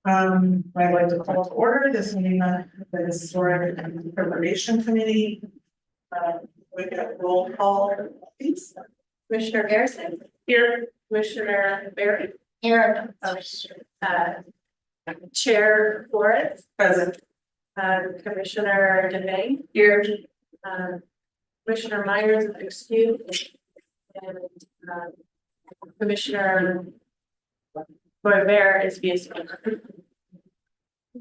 I'd like to call to order this meeting of the Historic Preservation Committee. We got roll call, please. Commissioner Garrison. Here. Commissioner Barrett. Here. Chair Flores. Present. Commissioner DeVay. Here. Commissioner Myers is excused. And Commissioner Boyer is via speaker.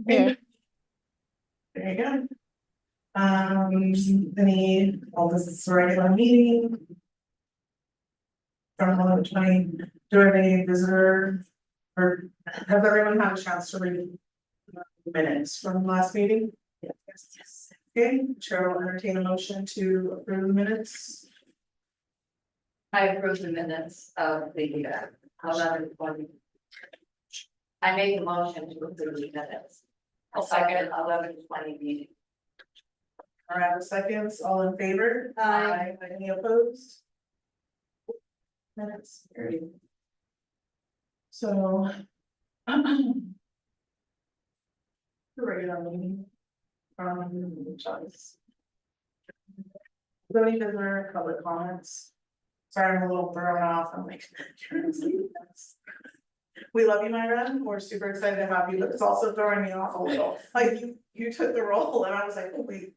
There you go. This is a regular meeting. From 11:20, do I have any visitor? Or has everyone had a chance to read minutes from the last meeting? Yes. Okay, Chair will entertain a motion to approve the minutes. I approve the minutes of the 11:20. I made the motion to approve the minutes. I'll second 11:20 meeting. All right, seconds, all in favor? Aye. Any opposed? Minutes carried. So. The regular meeting. Choice. Zoning visitor, public comments. Sorry, I'm a little thrown off, I'm like, we love you, Myra, we're super excited to have you, but it's also throwing me off a little, like you took the role and I was like, oh, wait.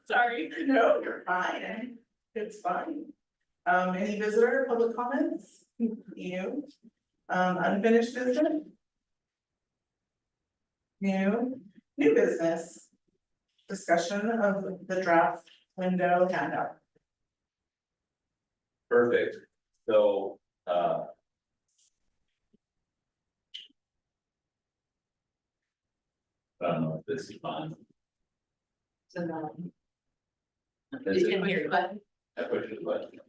Sorry, no, you're fine, it's fine. Any visitor, public comments? You, unfinished business? New business. Discussion of the draft window handout. Perfect, so, I don't know if this is fun. So no. Is You it- can hear, but I push the button.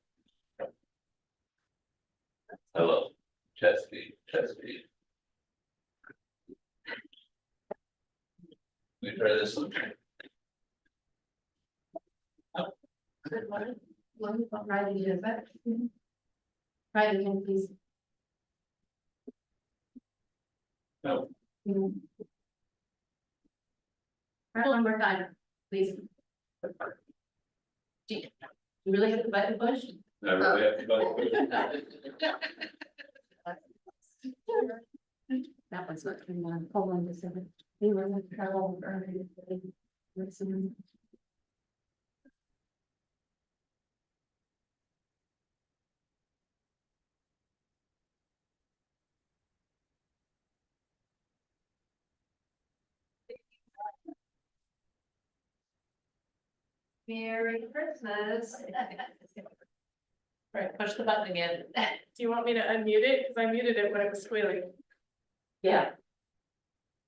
Hello, Chesapeake. We try this one. right again, but. Right again, please. No, Right one more time, please. Do you really hit the button push? I really have to go. That one's not coming on, hold on just a second. We were in trouble earlier today. Listen. Merry Christmas. Right, push the button again. Do you want me to unmute it? Because I muted it when it was squealing. Yeah.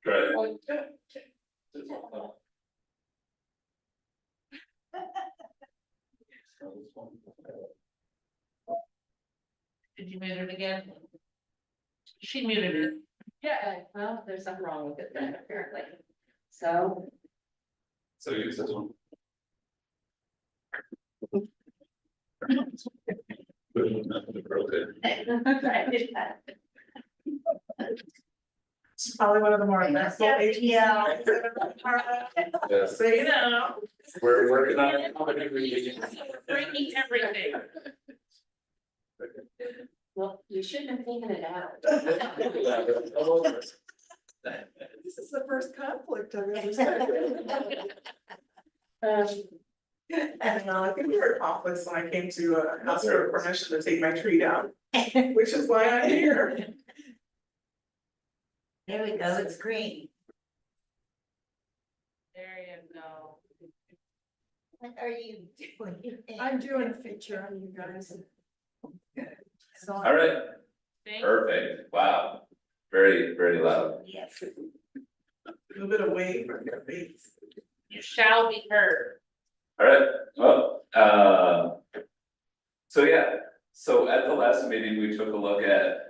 Try it. Did you mute it again? She muted it. Yeah, well, there's something wrong with it then, apparently. So. So use this one. It's probably one of the more messy agencies. Yeah. Yes, So you know. we're working on it. Breaking everything. Well, you shouldn't have taken it out. This is the first conflict I've ever seen. And I think we were conflicts when I came to ask for permission to take my tree down, which is why I'm here. There we go, it's green. There you go. What are you doing? I'm doing a feature on you guys. All right, perfect, wow, very, very loud. Yes. Move it away from your face. You shall be heard. All right, well, so yeah, so at the last meeting, we took a look at,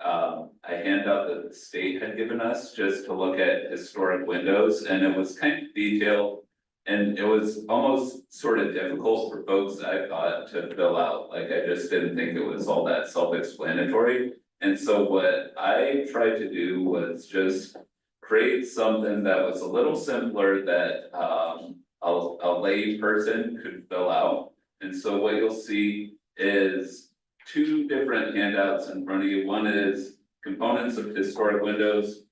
a handout that the state had given us just to look at historic windows, and it was kind of detailed. And it was almost sort of difficult for folks, I thought, to fill out, like, I just didn't think it was all that self-explanatory. And so what I tried to do was just create something that was a little simpler that, a lay person could fill out. And so what you'll see is two different handouts in front of you. One is components of historic windows.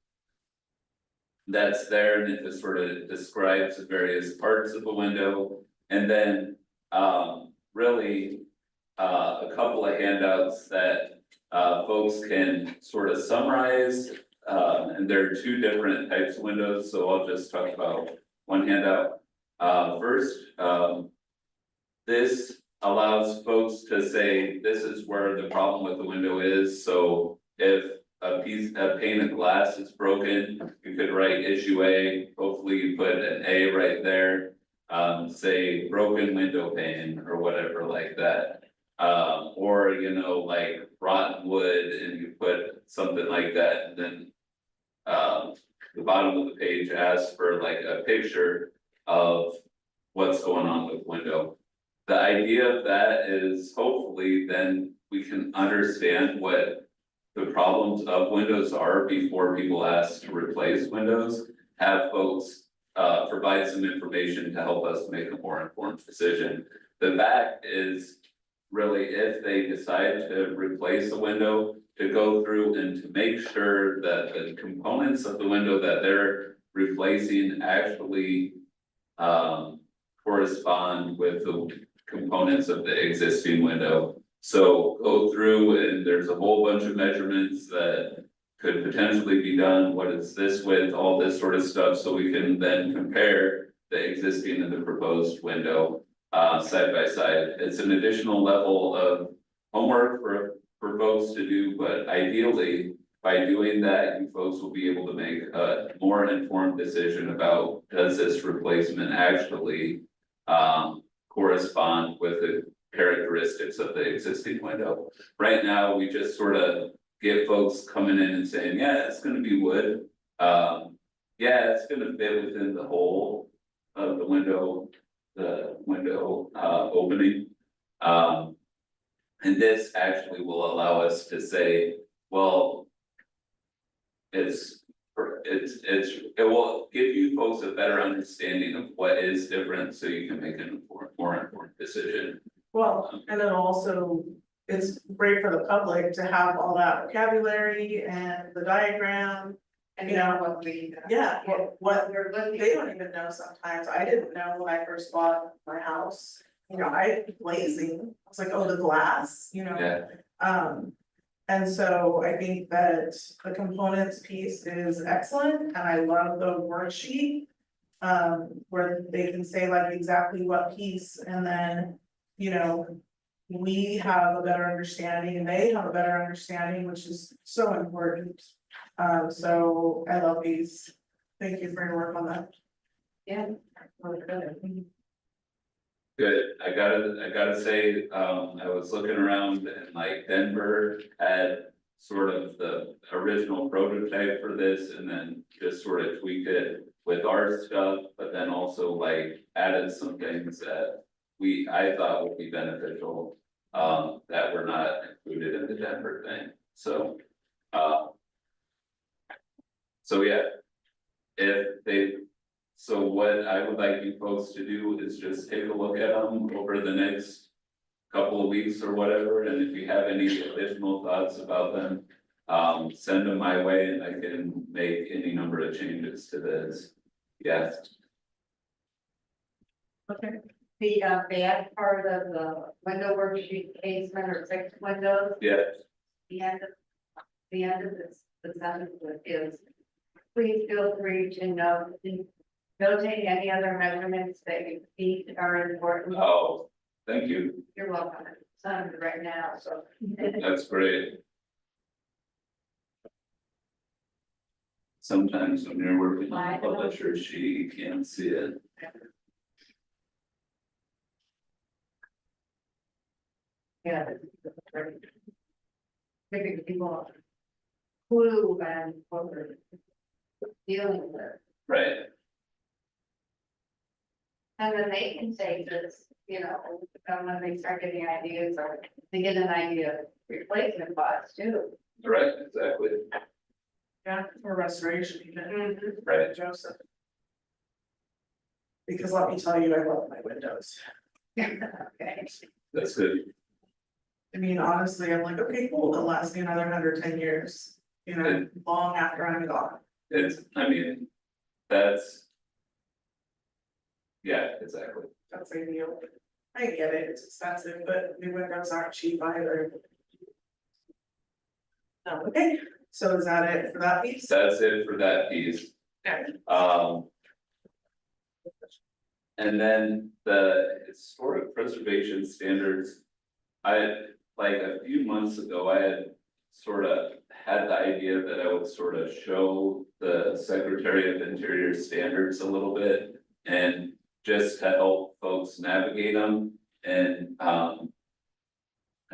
That's there, and it just sort of describes the various parts of a window. And then, really, a couple of handouts that, folks can sort of summarize. And there are two different types of windows, so I'll just talk about one handout. First, this allows folks to say, this is where the problem with the window is. So if a pane of glass is broken, you could write issue A, hopefully you put an A right there. Say broken window pane or whatever like that. Or, you know, like rotten wood, and you put something like that, and then the bottom of the page asks for like a picture of what's going on with window. The idea of that is hopefully then we can understand what the problems of windows are before people ask to replace windows. Have folks provide some information to help us make a more informed decision. The back is really if they decide to replace a window, to go through and to make sure that the components of the window that they're replacing actually correspond with the components of the existing window. So go through and there's a whole bunch of measurements that could potentially be done. What is this width, all this sort of stuff, so we can then compare the existing and the proposed window side by side. It's an additional level of homework for folks to do, but ideally, by doing that, you folks will be able to make a more informed decision about, does this replacement actually correspond with the characteristics of the existing window? Right now, we just sort of get folks coming in and saying, yeah, it's gonna be wood. Yeah, it's gonna fit within the hole of the window opening. And this actually will allow us to say, well, it will give you folks a better understanding of what is different, so you can make a more informed decision. Well, and then also, it's great for the public to have all that vocabulary and the diagram. And You you know, know what we. Yeah, what We're looking. they don't even know sometimes. I didn't know when I first bought my house. You know, glazing, I was like, oh, the glass, you know? Yeah, And so I think that the components piece is excellent, and I love the worksheet. Where they can say like exactly what piece, and then, you know, we have a better understanding and they have a better understanding, which is so important. So I love these. Thank you for your work on that. Yeah. Really good. good. I gotta say, I was looking around and like Denver had sort of the original prototype for this, and then just sort of tweaked it with our stuff, but then also like added some things that I thought would be beneficial, that were not included in the Denver thing, so. So yeah, so what I would like you folks to do is just take a look at them over the next couple of weeks or whatever, and if you have any additional thoughts about them, send them my way and I can make any number of changes to this. Yes. Okay. The bad part of the window worksheet, casement or fixed windows, Yeah, the end of this, the sentence is. Please feel free to notate any other measurements that you think are important. oh, thank you, You're welcome. It's on right now, so. that's great. Sometimes when you're working on a publisher sheet, you can't see it. Yeah. Giving people a clue and what we're dealing with. Right, And then they can say this, you know, when they start getting ideas or they get an idea of replacement costs too. right, exactly. Yeah, or restoration even, right? Joseph. Because let me tell you, I love my windows. Okay. That's good. I mean, honestly, I'm like, okay, cool, they'll last me another 110 years, you know, long after I'm gone. It's, I mean, that's. Yeah, exactly. That's ideal. I get it, it's expensive, but new windows aren't cheap either. Okay, so is that it for that piece? That's it for that piece. Okay. And then the historic preservation standards. Like a few months ago, I had sort of had the idea that I would sort of show the Secretary of Interior standards a little bit. And just to help folks navigate them and, I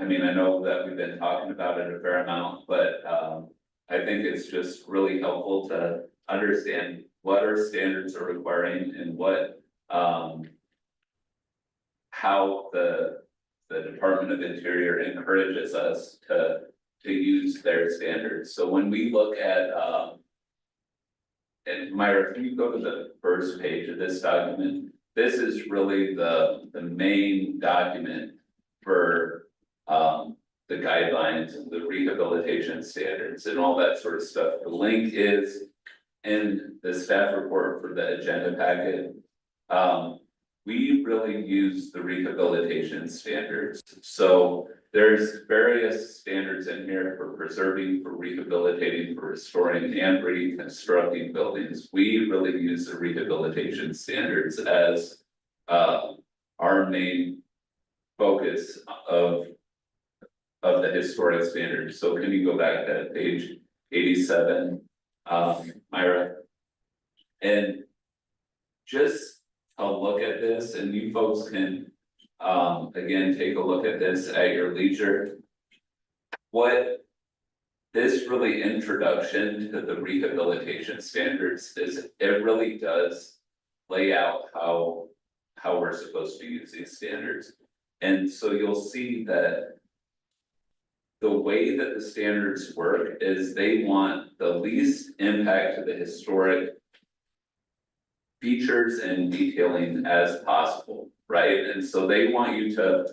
mean, I know that we've been talking about it a fair amount, but, I think it's just really helpful to understand what our standards are requiring and what, how the Department of Interior encourages us to use their standards. So when we look at, and Myra, if you go to the first page of this document, this is really the main document for, the guidelines and the rehabilitation standards and all that sort of stuff. The link is in the staff report for the agenda packet. We really use the rehabilitation standards. So there's various standards in here for preserving, for rehabilitating, for restoring and reconstructing buildings. We really use the rehabilitation standards as our main focus of the historic standards. So can you go back to page 87, Myra? And just a look at this, and you folks can, again, take a look at this at your leisure. What this really introduction to the rehabilitation standards is, it really does lay out how we're supposed to use these standards. And so you'll see that the way that the standards work is they want the least impact to the historic features and detailing as possible, right? And so they want you to,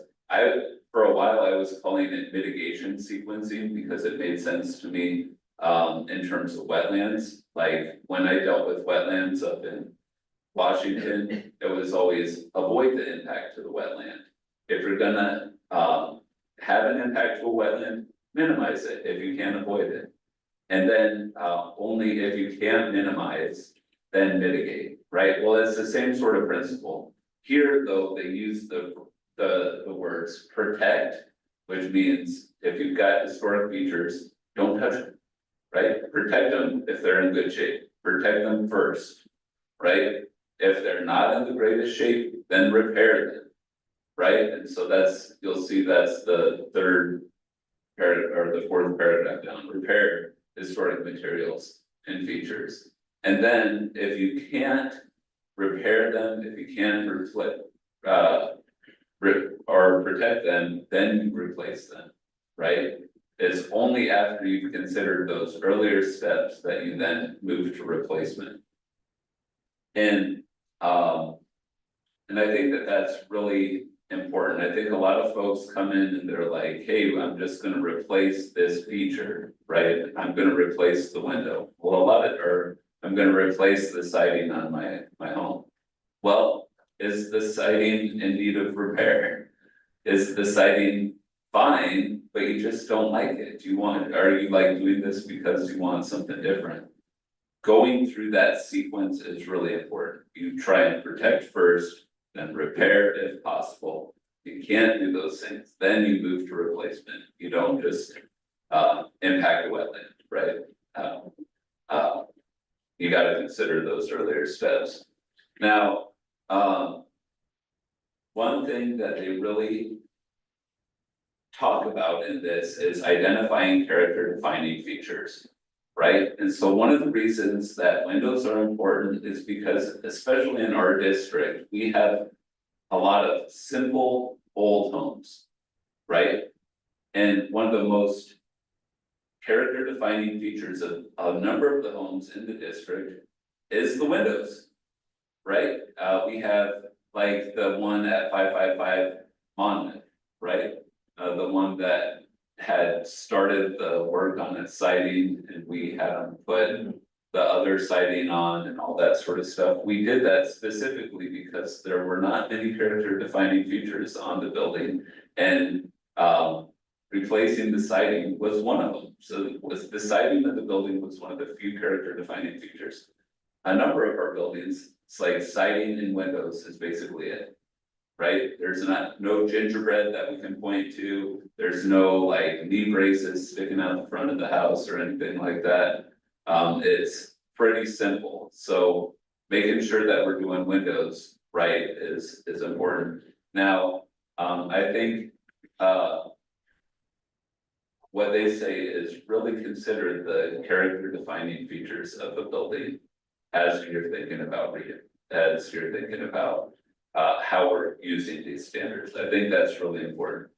for a while, I was calling it mitigation sequencing because it made sense to me in terms of wetlands. Like when I dealt with wetlands up in Washington, it was always avoid the impact to the wetland. If you're gonna have an impact to a wetland, minimize it if you can avoid it. And then only if you can minimize, then mitigate, right? Well, it's the same sort of principle. Here, though, they use the words protect, which means if you've got historic features, don't touch them, right? Protect them if they're in good shape, protect them first, right? If they're not in the greatest shape, then repair them, right? And so that's, you'll see that's the third paragraph or the fourth paragraph down, repair historic materials and features. And then if you can't repair them, if you can't or protect them, then you replace them, right? It's only after you've considered those earlier steps that you then move to replacement. And I think that that's really important. I think a lot of folks come in and they're like, hey, I'm just gonna replace this feature, right? I'm gonna replace the window. Well, a lot of it, or I'm gonna replace the siding on my home. Well, is the siding in need of repair? Is the siding fine, but you just don't like it? Are you like doing this because you want something different? Going through that sequence is really important. You try and protect first, then repair if possible. You can't do those things, then you move to replacement. You don't just impact a wetland, right? You gotta consider those earlier steps. Now, one thing that they really talk about in this is identifying character defining features, right? And so one of the reasons that windows are important is because, especially in our district, we have a lot of simple old homes, right? And one of the most character defining features of a number of the homes in the district is the windows. Right, we have like the one at 555 Monmouth, right? The one that had started the work on its siding and we had them put the other siding on and all that sort of stuff. We did that specifically because there were not many character defining features on the building and replacing the siding was one of them. So the siding of the building was one of the few character defining features. A number of our buildings, it's like siding and windows is basically it. Right, there's no gingerbread that we can point to, there's no like knee braces sticking out the front of the house or anything like that. It's pretty simple, so making sure that we're doing windows right is important. Now, I think, what they say is really consider the character defining features of the building as you're thinking about how we're using these standards. I think that's really important.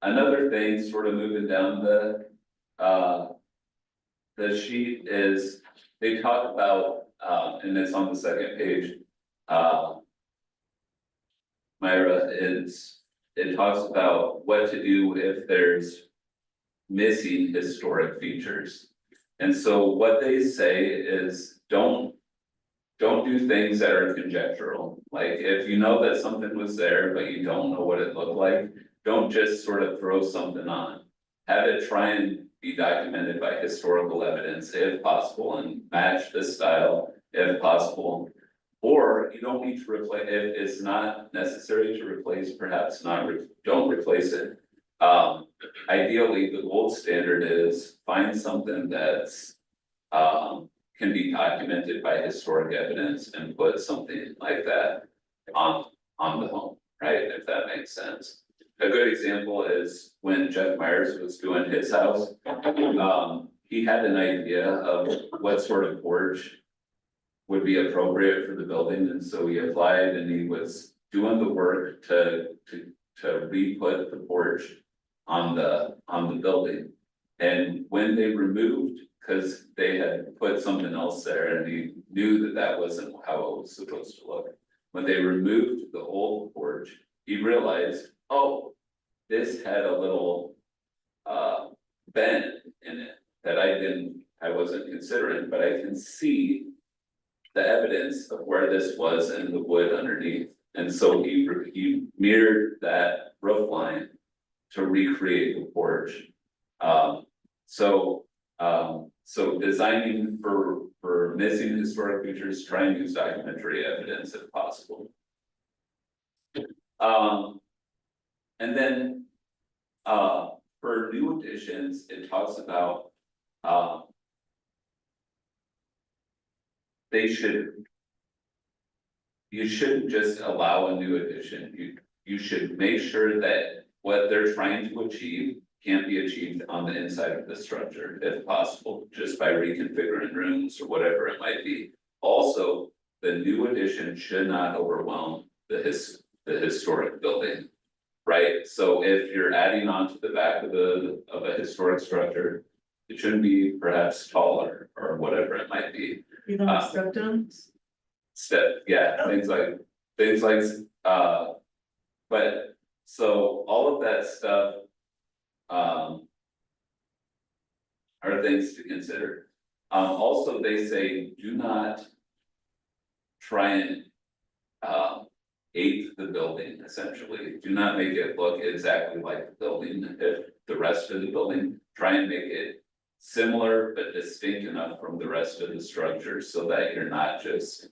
Another thing, sort of moving down the sheet is, they talk about, and it's on the second page. Myra, it talks about what to do if there's missing historic features. And so what they say is, don't do things that are conjectural. Like if you know that something was there, but you don't know what it looked like, don't just sort of throw something on. Have it try and be documented by historical evidence if possible and match the style if possible. Or you don't need to replace, if it's not necessary to replace, perhaps don't replace it. Ideally, the gold standard is find something that's can be documented by historic evidence and put something like that on the home, right? If that makes sense. A good example is when Jeff Myers was doing his house. He had an idea of what sort of porch would be appropriate for the building, and so he applied and he was doing the work to re-put the porch on the building. And when they removed, because they had put something else there and he knew that that wasn't how it was supposed to look. When they removed the old porch, he realized, oh, this had a little bend in it that I wasn't considering, but I can see the evidence of where this was in the wood underneath. And so he mirrored that roof line to recreate the porch. So designing for missing historic features, try and use documentary evidence if possible. And then for new additions, it talks about you shouldn't just allow a new addition. You should make sure that what they're trying to achieve can't be achieved on the inside of the structure if possible, just by reconfiguring rooms or whatever it might be. Also, the new addition should not overwhelm the historic building, right? So if you're adding on to the back of a historic structure, it shouldn't be perhaps taller or whatever it might be. You know, step downs. Things like, but so all of that stuff. Are things to consider. Also, they say, do not try and ape the building, essentially. Do not make it look exactly like the building. If the rest of the building, try and make it similar but distinct enough from the rest of the structure so that you're not just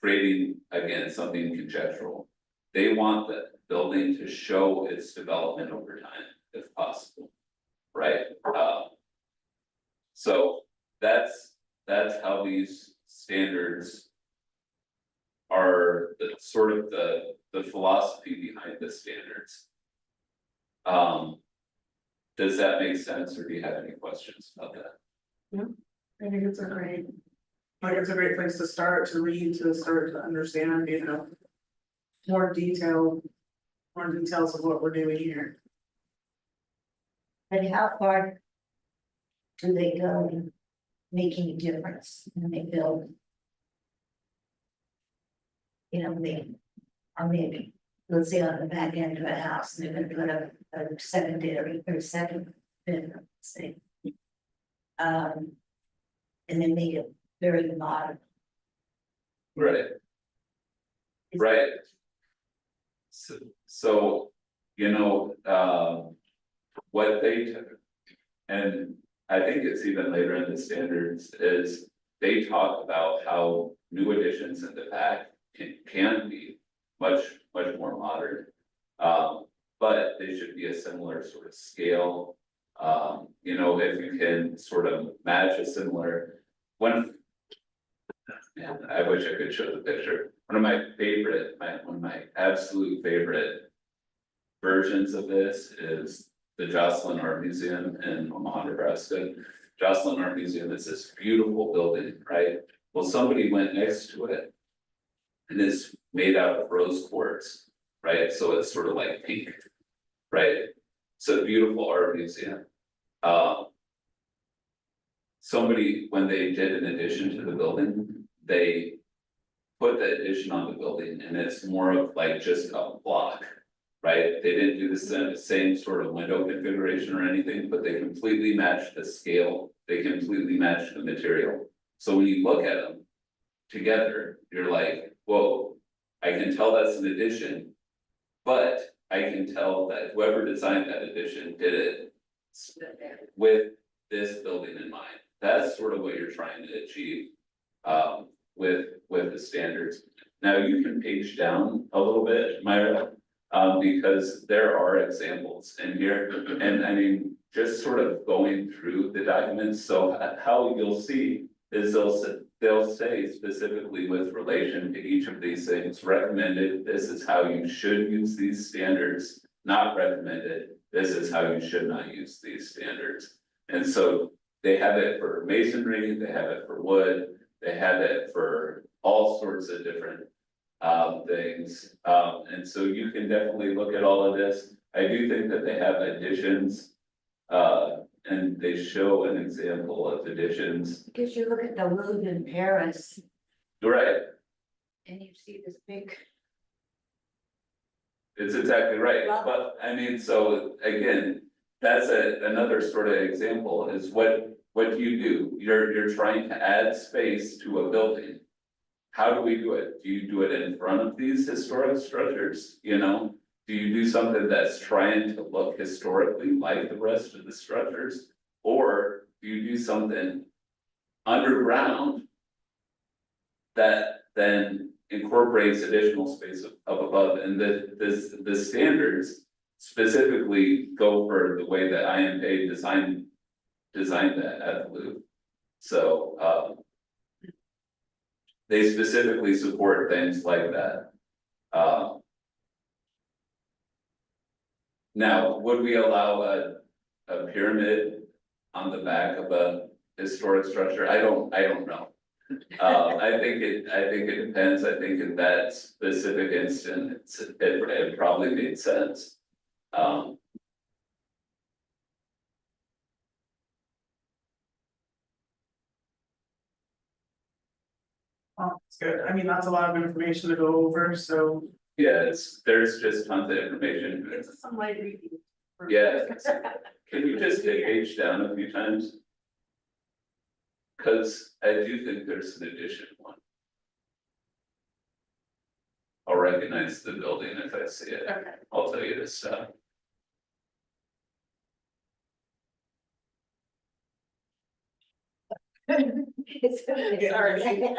creating, again, something conjectural. They want the building to show its development over time, if possible, right? So that's how these standards are the sort of the philosophy behind the standards. Does that make sense, or do you have any questions about that? I think it's a great place to start to read, to start to understand, you know. More details of what we're doing here. But how far do they go in making a difference when they build? You know, or maybe, let's say on the back end of a house, they're gonna put a secondary or second bedroom, say. And then make it very modern. Right. Right. So, you know, what they took. And I think it's even later in the standards is they talk about how new additions in the back can be much more modern. But they should be a similar sort of scale. You know, if you can sort of match a similar one. Man, I wish I could show the picture. One of my favorite, one of my absolute favorite versions of this is the Jocelyn Art Museum in Omaha, Nebraska. Jocelyn Art Museum is this beautiful building, right? Well, somebody went next to it. And it's made out of rose quartz, right? So it's sort of like pink, right? It's a beautiful art museum. Somebody, when they did an addition to the building, they put the addition on the building and it's more of like just a block, right? They didn't do the same sort of window configuration or anything, but they completely matched the scale. They completely matched the material. So when you look at them together, you're like, whoa, I can tell that's an addition. But I can tell that whoever designed that addition did it with this building in mind. That's sort of what you're trying to achieve with the standards. Now you can page down a little bit, Myra, because there are examples in here. And I mean, just sort of going through the documents. So how you'll see is they'll say specifically with relation to each of these things, recommended, this is how you should use these standards, not recommended, this is how you should not use these standards. And so they have it for masonry, they have it for wood, they have it for all sorts of different things. And so you can definitely look at all of this. I do think that they have additions, and they show an example of additions. Because you look at the Louvre in Paris Right, and you see this big. it's exactly right, Well- but I mean, so again, that's another sort of example is what do you do? You're trying to add space to a building. How do we do it? Do you do it in front of these historic structures, you know? Do you do something that's trying to look historically like the rest of the structures? Or do you do something underground that then incorporates additional space up above? And the standards specifically go for the way that IMA designed that at the Louvre. So, they specifically support things like that. Now, would we allow a pyramid on the back of a historic structure? I don't know. I think it depends. I think in that specific instance, it probably made sense. Oh, it's good. I mean, that's a lot of information to go over, so Yeah, there's just tons of information. it's some light reading. Yeah. Can you just hit H down a few times? Cause I do think there's an addition one. I'll recognize the building if I see it. Okay. I'll tell you this stuff. It's Sorry.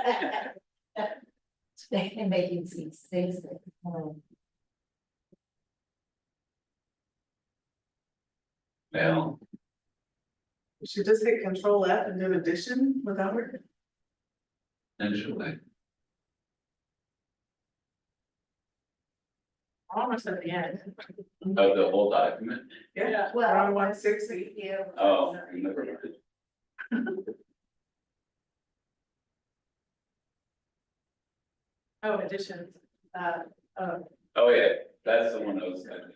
They're making some things. Well, You should just hit Control F and do addition without it. potentially. Almost at the end. Of the whole document? Yeah, Well- around 160. Yeah. Oh, never mind. Oh, additions, Oh, yeah, that's the one I was thinking.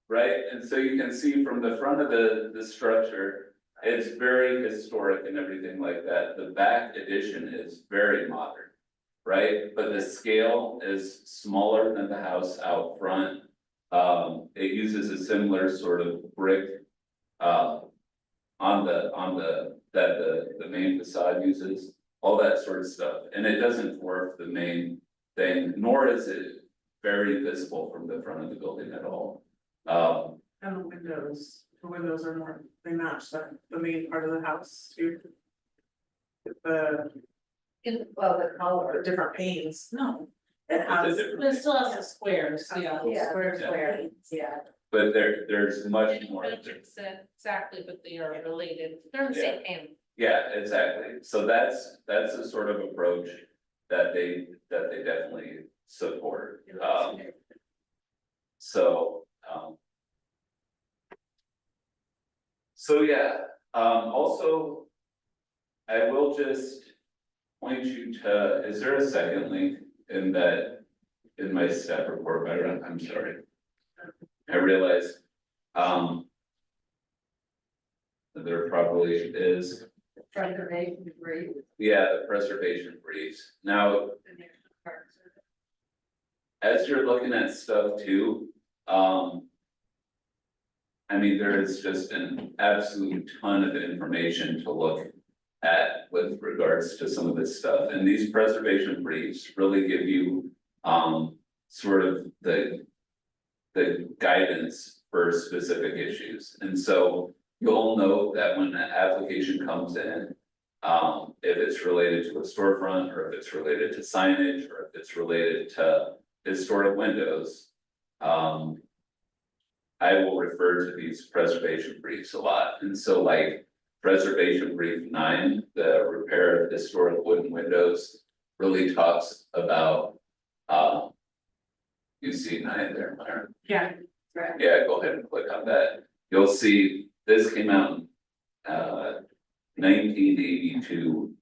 right? And so you can see from the front of the structure, it's very historic and everything like that. The back addition is very modern, right? But the scale is smaller than the house out front. It uses a similar sort of brick, that the main facade uses, all that sort of stuff. And it doesn't dwarf the main thing, nor is it very visible from the front of the building at all. And the windows are more, they match the main part of the house too. With the Well, the color. different panes, no, it has. But it still has the squares, yeah. Yeah, Square. yeah. But there's much more. Exactly, but they are related, they're in the same family. Yeah, exactly. So that's a sort of approach that they definitely support. So, so yeah, also, I will just point you to, is there a second link in in my staff report, Byron? I'm sorry. I realized, there probably is, Preservation degree. yeah, the preservation briefs. Now, as you're looking at stuff too, I mean, there is just an absolute ton of information to look at with regards to some of this stuff. And these preservation briefs really give you, sort of the guidance for specific issues. And so you'll note that when the application comes in, if it's related to a storefront, or if it's related to signage, or if it's related to historic windows, I will refer to these preservation briefs a lot. And so like preservation brief 9, the repair of historic wooden windows, really talks about, you see 9 there, Myron. Yeah. Yeah, go ahead and click on that. You'll see this came out in 1982,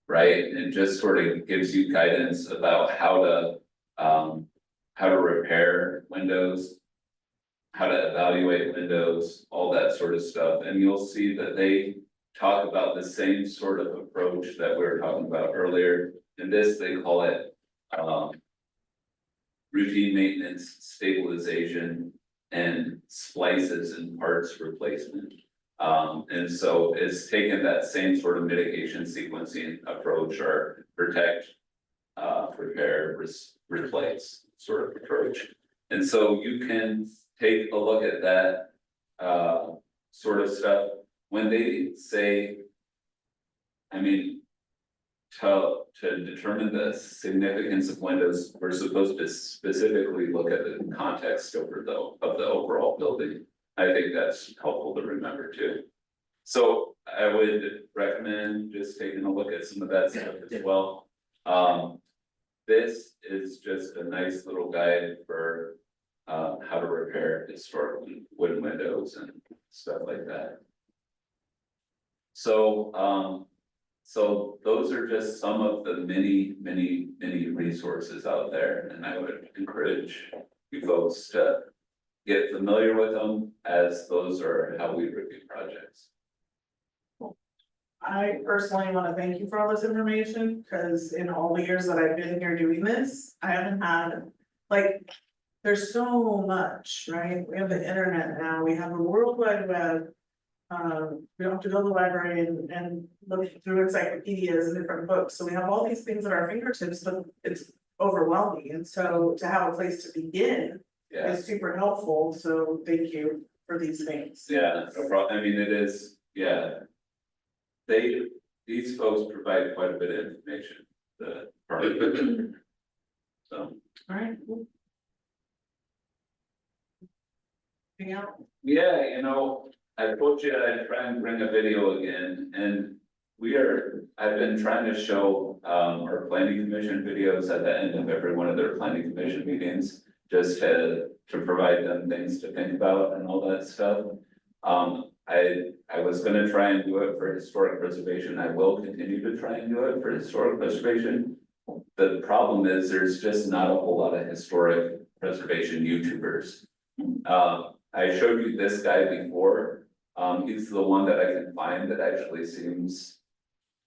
right? And just sort of gives you guidance about how to repair windows, how to evaluate windows, all that sort of stuff. And you'll see that they talk about the same sort of approach that we were talking about earlier. In this, they call it routine maintenance, stabilization, and splices and parts replacement. And so it's taken that same sort of mitigation sequencing approach, or protect, repair, replace sort of approach. And so you can take a look at that sort of stuff. When they say, I mean, to determine the significance of windows, we're supposed to specifically look at the context of the overall building. I think that's helpful to remember too. So I would recommend just taking a look at some of that stuff as well. This is just a nice little guide for how to repair historic wooden windows and stuff like that. So, so those are just some of the many resources out there, and I would encourage you folks to get familiar with them, as those are how we review projects. I personally want to thank you for all this information, because in all the years that I've been here doing this, I haven't had, like, there's so much, right? We have the internet now, we have the World Wide Web. We don't have to go to the library and look through encyclopedias and different books, so we have all these things at our fingertips, but it's overwhelming, and so to have a place to begin Yeah, is super helpful, so thank you for these things. yeah, no problem. I mean, it is, yeah. These folks provide quite a bit of information, the part of it. So, Alright. Anything else? yeah, you know, I told you I'd try and bring a video again, and I've been trying to show our planning commission videos at the end of every one of their planning commission meetings, just to provide them things to think about and all that stuff. I was gonna try and do it for historic preservation. I will continue to try and do it for historic preservation. The problem is there's just not a whole lot of historic preservation YouTubers. I showed you this guy before. He's the one that I can find that actually seems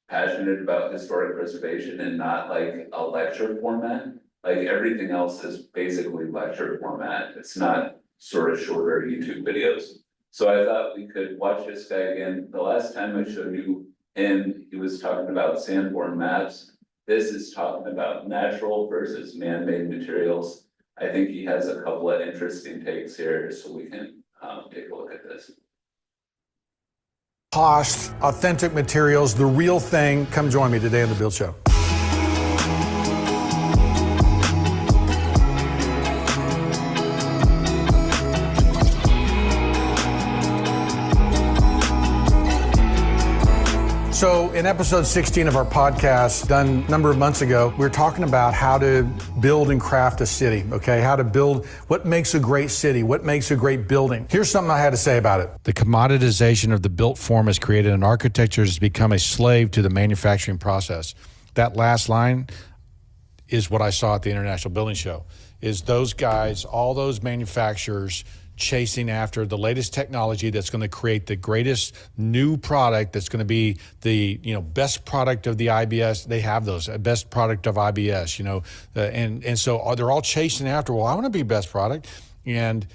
passionate about historic preservation and not like a lecture format. Like everything else is basically lecture format. It's not sort of shorter YouTube videos. So I thought we could watch this guy again. The last time I showed you him, he was talking about sandborne maps. This is talking about natural versus man-made materials. I think he has a couple of interesting takes here, so we can take a look at this. Cost, authentic materials, the real thing. Come join me today on The Build Show. So in episode 16 of our podcast, done a number of months ago, we were talking about how to build and craft a city, okay? How to build, what makes a great city, what makes a great building. Here's something I had to say about it. The commoditization of the built form has created an architecture that's become a slave to the manufacturing process. That last line is what I saw at the International Building Show, is those guys, all those manufacturers chasing after the latest technology that's going to create the greatest new product that's going to be the best product of the IBS. They have those best product of IBS, and so they're all chasing after. Well, I want to be best product, and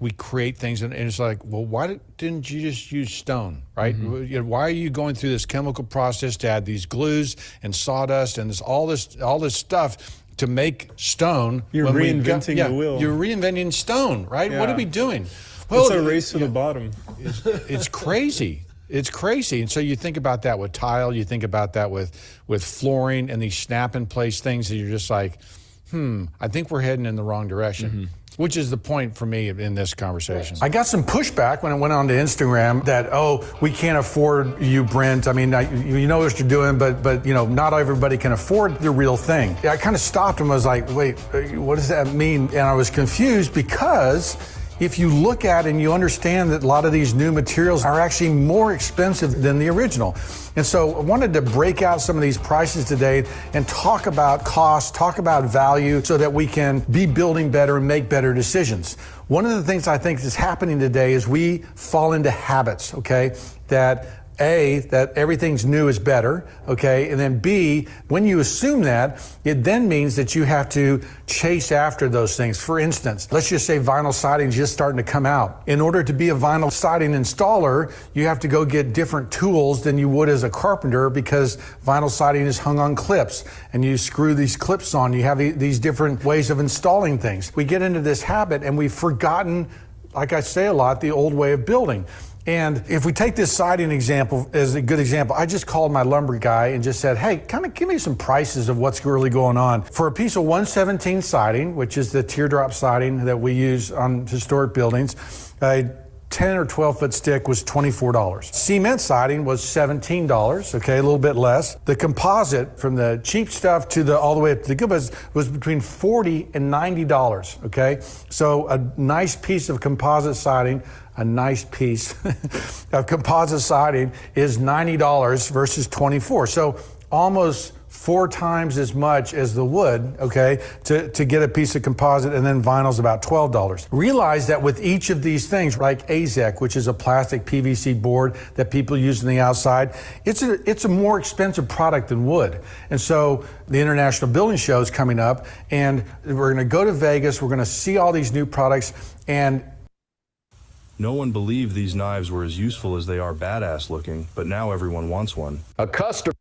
we create things, and it's like, well, why didn't you just use stone, right? Mm-hmm. Why are you going through this chemical process to add these glues and sawdust and all this stuff to make stone? You're reinventing the wheel. You're reinventing stone, right? Yeah. What are we doing? Well, it's a race to the bottom. It's crazy. It's crazy. And so you think about that with tile, you think about that with flooring and these snap in place things that you're just like, I think we're heading in the wrong direction. Mm-hmm. Which is the point for me in this conversation. I got some pushback when I went on to Instagram that, we can't afford you, Brent. I mean, you know what you're doing, but not everybody can afford the real thing. I kind of stopped and was like, wait, what does that mean? And I was confused because if you look at and you understand that a lot of these new materials are actually more expensive than the original. And so I wanted to break out some of these prices today and talk about cost, talk about value so that we can be building better and make better decisions. One of the things I think is happening today is we fall into habits, okay? That everything's new is better, okay? And then B, when you assume that, it then means that you have to chase after those things. For instance, let's just say vinyl siding is just starting to come out. In order to be a vinyl siding installer, you have to go get different tools than you would as a carpenter because vinyl siding is hung on clips and you screw these clips on. You have these different ways of installing things. We get into this habit and we've forgotten, like I say a lot, the old way of building. And if we take this siding example as a good example, I just called my lumber guy and just said, hey, kind of give me some prices of what's really going on. For a piece of 117 siding, which is the teardrop siding that we use on historic buildings, a 10 or 12 foot stick was $24. Cement siding was $17, okay, a little bit less. The composite from the cheap stuff to all the way up to the good was between $40 and $90, okay? So a nice piece of composite siding, a nice piece of composite siding is $90 versus $24. So almost 4 times as much as the wood, okay, to get a piece of composite, and then vinyl's about $12. Realize that with each of these things, like AZEK, which is a plastic PVC board that people use on the outside, it's a more expensive product than wood. And so the International Building Show is coming up, and we're gonna go to Vegas, we're gonna see all these new products, and no one believed these knives were as useful as they are badass looking, but now everyone wants one. a customer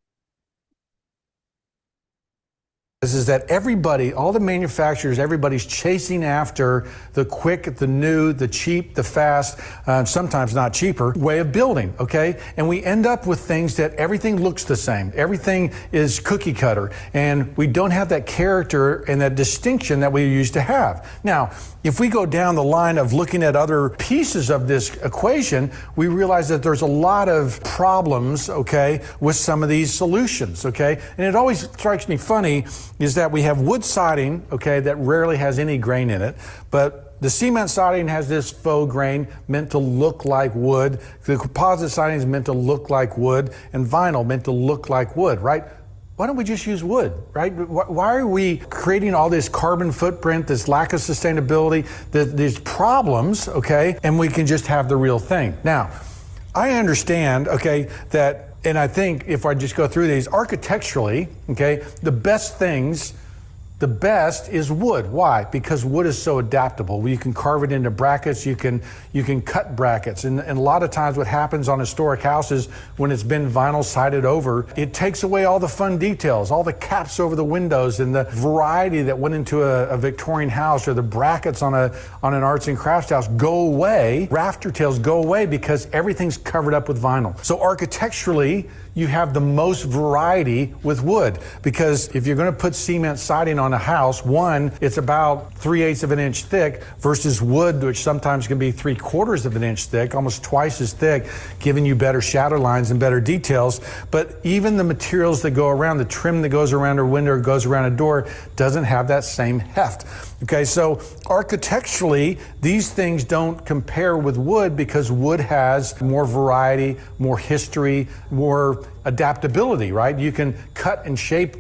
is that everybody, all the manufacturers, everybody's chasing after the quick, the new, the cheap, the fast, sometimes not cheaper way of building, okay? And we end up with things that everything looks the same. Everything is cookie cutter, and we don't have that character and that distinction that we used to have. Now, if we go down the line of looking at other pieces of this equation, we realize that there's a lot of problems, okay, with some of these solutions, okay? And it always strikes me funny is that we have wood siding, okay, that rarely has any grain in it, but the cement siding has this faux grain meant to look like wood. The composite siding is meant to look like wood, and vinyl meant to look like wood, right? why don't we just use wood, right? Why are we creating all this carbon footprint, this lack of sustainability, these problems, okay? And we can just have the real thing. Now, I understand, okay, that, and I think if I just go through these, architecturally, okay, the best is wood. Why? Because wood is so adaptable. You can carve it into brackets, you can cut brackets. And a lot of times what happens on historic houses when it's been vinyl sided over, it takes away all the fun details, all the caps over the windows and the variety that went into a Victorian house, or the brackets on an arts and crafts house go away. Rafter tails go away because everything's covered up with vinyl. So architecturally, you have the most variety with wood, because if you're going to put cement siding on a house, one, it's about 3/8 of an inch thick versus wood, which sometimes can be 3/4 of an inch thick, almost twice as thick, giving you better shadow lines and better details. But even the materials that go around, the trim that goes around a window or goes around a door, doesn't have that same heft. Okay, so architecturally, these things don't compare with wood because wood has more variety, more history, more adaptability, right? You can cut and shape,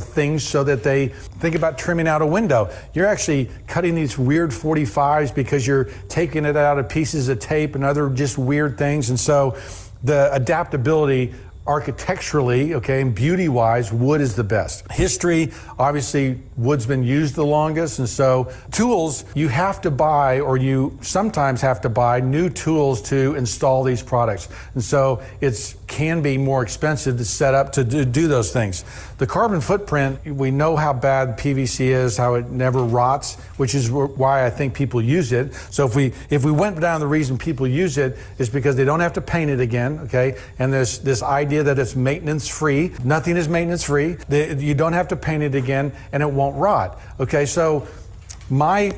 things so that they think about trimming out a window. You're actually cutting these weird 45s because you're taking it out of pieces of tape and other just weird things. And so the adaptability architecturally, okay, and beauty-wise, wood is the best. History, obviously, wood's been used the longest, and so tools, you have to buy, or you sometimes have to buy new tools to install these products. And so it can be more expensive to set up to do those things. The carbon footprint, we know how bad PVC is, how it never rots, which is why I think people use it. So if we went down the reason people use it is because they don't have to paint it again, okay? And there's this idea that it's maintenance free. Nothing is maintenance free. You don't have to paint it again and it won't rot. Okay, so my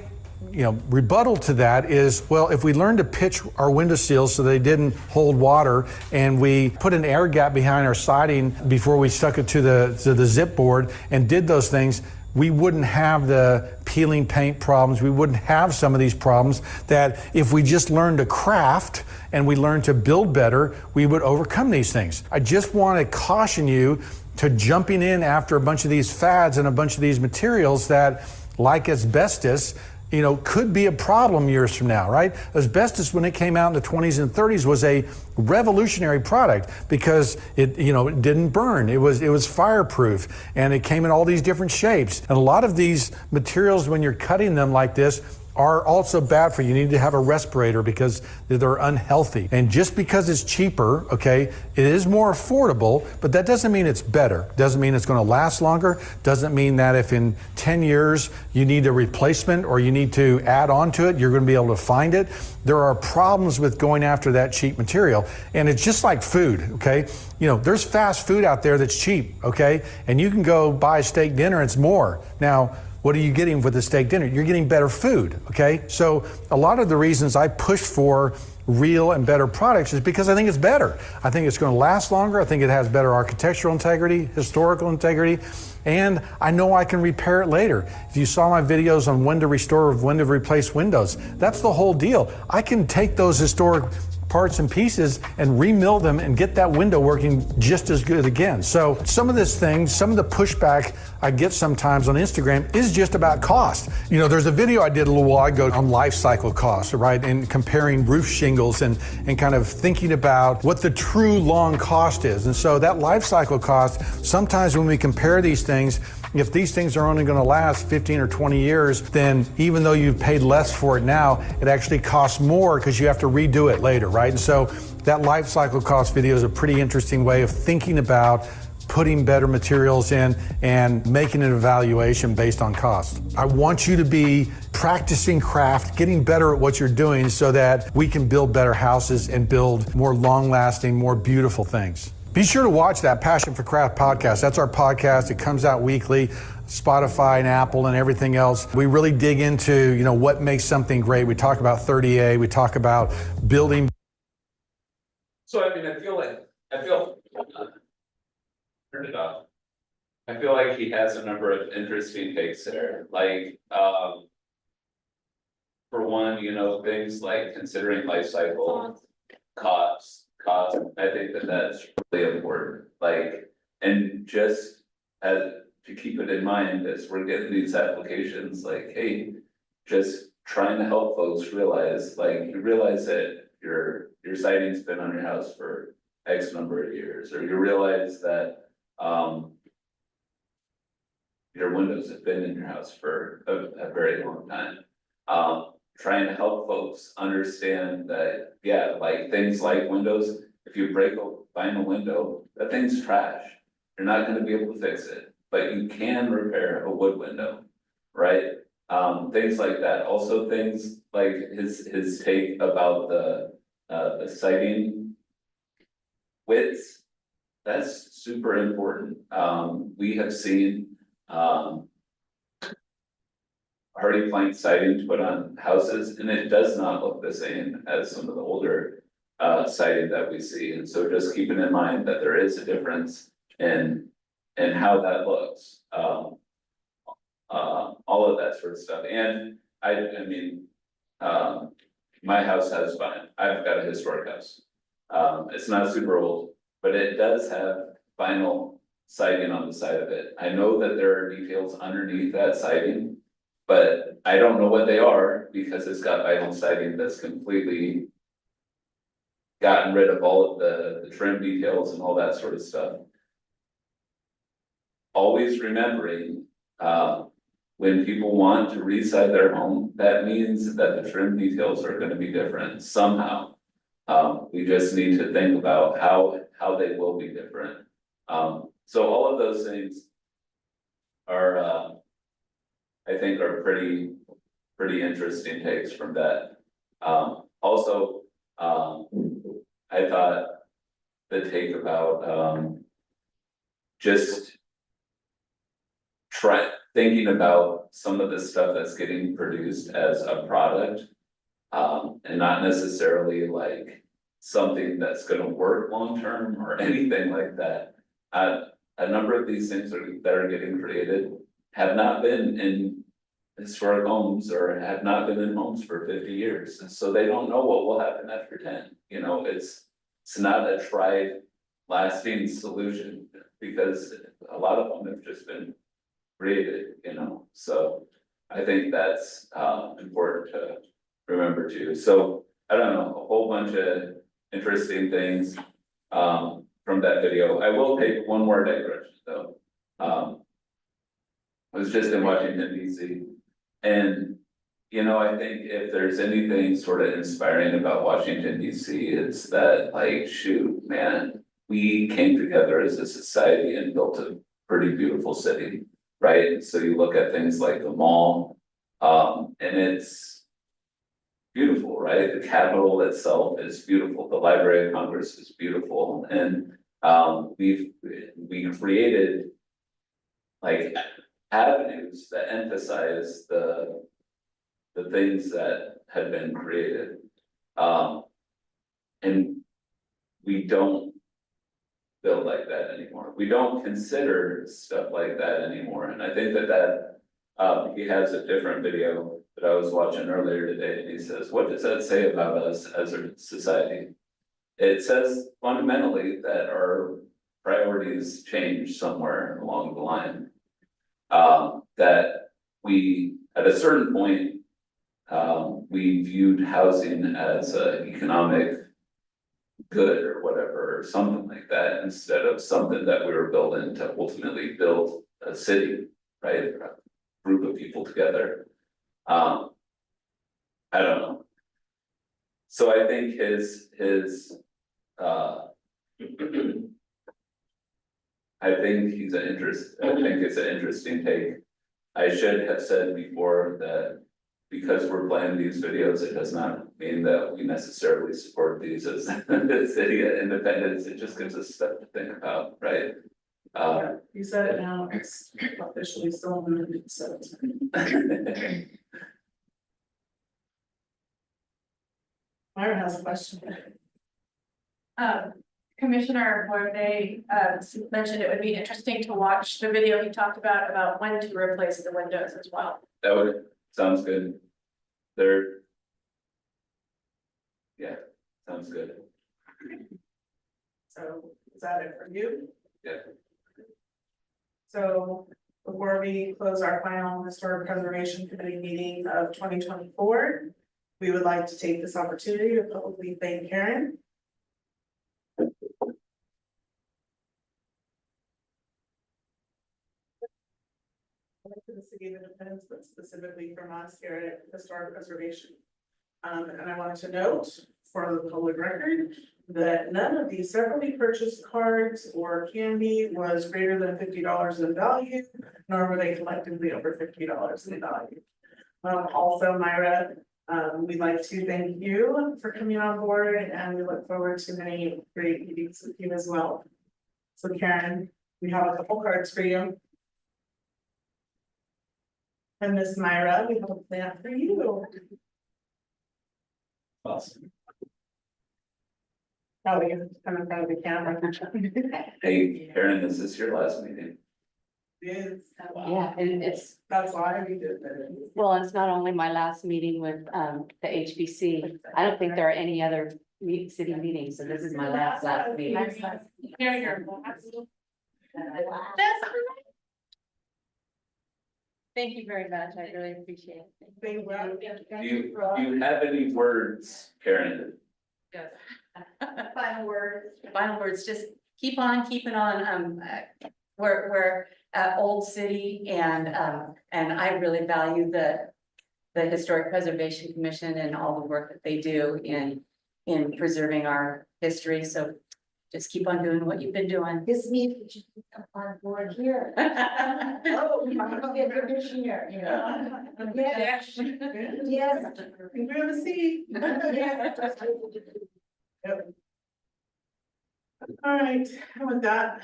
rebuttal to that is, well, if we learn to pitch our window seals so they didn't hold water, and we put an air gap behind our siding before we stuck it to the zip board and did those things, we wouldn't have the peeling paint problems. We wouldn't have some of these problems that if we just learned to craft and we learned to build better, we would overcome these things. I just want to caution you to jumping in after a bunch of these fads and a bunch of these materials that, like asbestos, could be a problem years from now, right? Asbestos, when it came out in the 20s and 30s, was a revolutionary product because it didn't burn. It was fireproof, and it came in all these different shapes. And a lot of these materials, when you're cutting them like this, are also bad for you. You need to have a respirator because they're unhealthy. And just because it's cheaper, okay, it is more affordable, but that doesn't mean it's better. Doesn't mean it's going to last longer. Doesn't mean that if in 10 years you need a replacement or you need to add on to it, you're going to be able to find it. There are problems with going after that cheap material. And it's just like food, okay? There's fast food out there that's cheap, okay? And you can go buy a steak dinner, it's more. Now, what are you getting with the steak dinner? You're getting better food, okay? So a lot of the reasons I push for real and better products is because I think it's better. I think it's going to last longer. I think it has better architectural integrity, historical integrity, and I know I can repair it later. If you saw my videos on when to restore, when to replace windows, that's the whole deal. I can take those historic parts and pieces and remill them and get that window working just as good again. So some of this thing, some of the pushback I get sometimes on Instagram is just about cost. There's a video I did a little while ago on life cycle costs, right? And comparing roof shingles and kind of thinking about what the true long cost is. And so that life cycle cost, sometimes when we compare these things, if these things are only going to last 15 or 20 years, then even though you've paid less for it now, it actually costs more because you have to redo it later, right? And so that life cycle cost video is a pretty interesting way of thinking about putting better materials in and making an evaluation based on cost. I want you to be practicing craft, getting better at what you're doing so that we can build better houses and build more long-lasting, more beautiful things. Be sure to watch that Passion for Craft podcast. That's our podcast. It comes out weekly, Spotify and Apple and everything else. We really dig into, what makes something great. We talk about 30A. We talk about building. So, I feel, turn it off. I feel like he has a number of interesting takes there. Like, for one, things like considering life cycle, cost, I think that's really important. Like, and just to keep it in mind as we're getting these applications, like, hey, just trying to help folks realize, like, you realize that your siding's been on your house for X number of years, or you realize that, your windows have been in your house for a very long time. Trying to help folks understand that, yeah, like things like windows, if you break a vinyl window, that thing's trash. You're not gonna be able to fix it, but you can repair a wood window, right? Things like that, also things like his take about the siding widths. That's super important, we have seen, hardy plank siding put on houses, and it does not look the same as some of the older siding that we see, and so just keeping in mind that there is a difference in how that looks. All of that sort of stuff, and I mean, my house has I've got a historic house. It's not super old, but it does have vinyl siding on the side of it. I know that there are details underneath that siding, but I don't know what they are because it's got vinyl siding that's completely gotten rid of all of the trim details and all that sort of stuff. Always remembering, when people want to reside their home, that means that the trim details are gonna be different somehow. We just need to think about how they will be different. So all of those things are, I think are pretty interesting takes from that. Also, I thought the take about, just thinking about some of the stuff that's getting produced as a product. And not necessarily like something that's gonna work long-term or anything like that. A number of these things that are getting created have not been in historic homes or have not been in homes for 50 years, and so they don't know what will happen after 10, you know, it's not a tried lasting solution, because a lot of them have just been created, you know, so I think that's important to remember too. So I don't know, a whole bunch of interesting things from that video. I will take one more digression though. I was just in Washington DC, and you know, I think if there's anything sort of inspiring about Washington DC, it's that, like, shoot, man, we came together as a society and built a pretty beautiful city, right? So you look at things like the mall, and it's beautiful, right? The Capitol itself is beautiful, the Library of Congress is beautiful, and we created like avenues that emphasize the things that had been created. And we don't build like that anymore. We don't consider stuff like that anymore. And I think that he has a different video that I was watching earlier today, and he says, what does that say about us as a society? It says fundamentally that our priorities change somewhere along the line. That we, at a certain point, we viewed housing as an economic good or whatever, or something like that, instead of something that we were building to ultimately build a city, right? A group of people together. I don't know. So I think his I think it's an interesting take. I should have said before that because we're playing these videos, it does not mean that we necessarily support these as the city of independence. It just gives us stuff to think about, right? Yeah, you said it now, it's officially still on, so. Myron has a question. Commissioner Boerde mentioned it would be interesting to watch the video he talked about when to replace the windows as well. That sounds good. Yeah, sounds good. So is that it for you? Yeah. So before we close our final historic preservation committee meeting of 2024, we would like to take this opportunity to publicly thank Karen. For the city of Independence, but specifically from us here at Historic Preservation. And I wanted to note for the public record that none of these separately purchased cards or candy was greater than $50 in value, nor were they collectively over $50 in value. Also, Myra, we'd like to thank you for coming on board, and we look forward to many great meetings with you as well. So Karen, we have a couple cards for you. And Miss Myra, we have a plant for you. Awesome. Oh, we can come in front of the camera. Hey, Karen, is this your last meeting? Yes. Yeah, and it's, That's why we did that. well, it's not only my last meeting with the HBC. I don't think there are any other city meetings, so this is my last meeting. Here, here. Thank you very much. I really appreciate it. Thank Do you have any words, Karen? Final word. Final words, just keep on keeping on. We're at Old City and I really value the Historic Preservation Commission and all the work that they do in preserving our history. So just keep on doing what you've been doing. This means we should come on board here. Oh, You can be a commissioner, you know? Yes. Yes. we have a seat. Yep. All right, and with that,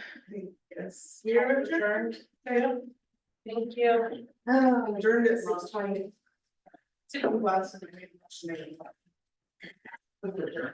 yes, we are adjourned. Thank you. Adjourned at 6:20. I'm glad somebody made a motion.